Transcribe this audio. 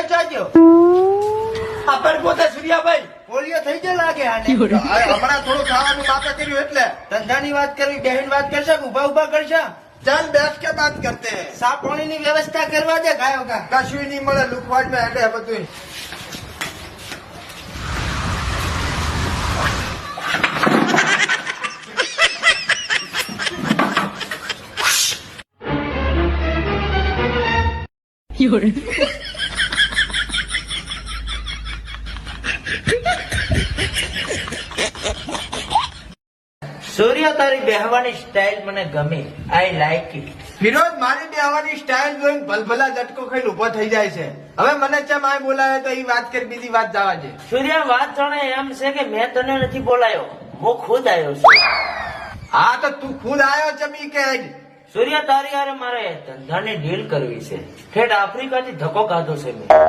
જાજો આપણ પોતે સૂર્યાભાઈ પોલિયો થઈ જાય લાગે આને હમણાં થોડું ખાવાનું માપે કર્યું એટલે ધંધાની વાત કરવી બહેન વાત કરશે કે ઉભા ઉભા કરશે ચાલ બેઠ કે બાત કરતે હૈ સા પાણીની વ્યવસ્થા કરવા દે ગાયો કા કશું નહીં મળે લુકવાડ માં હેડે બધું સૂર્ય તારી બેહવાની સ્ટાઇલ મને ગમી આઈ લાઈક ઇટ વિનોદ મારી બેહવાની સ્ટાઇલ જોઈને ભલભલા ઝટકો ખાઈને ઉભો થઈ જાય છે હવે મને ચમ આ બોલાવે તો એ વાત કરી બીજી વાત જવા દે સૂર્ય વાત જાણે એમ છે કે મેં તને નથી બોલાયો હું ખુદ આવ્યો છું હા તો તું ખુદ આવ્યો ચમી કે સૂર્ય તારી યારે મારે ધંધાની ડીલ કરવી છે ઠેઠ આફ્રિકાથી ધક્કો ખાધો છે મેં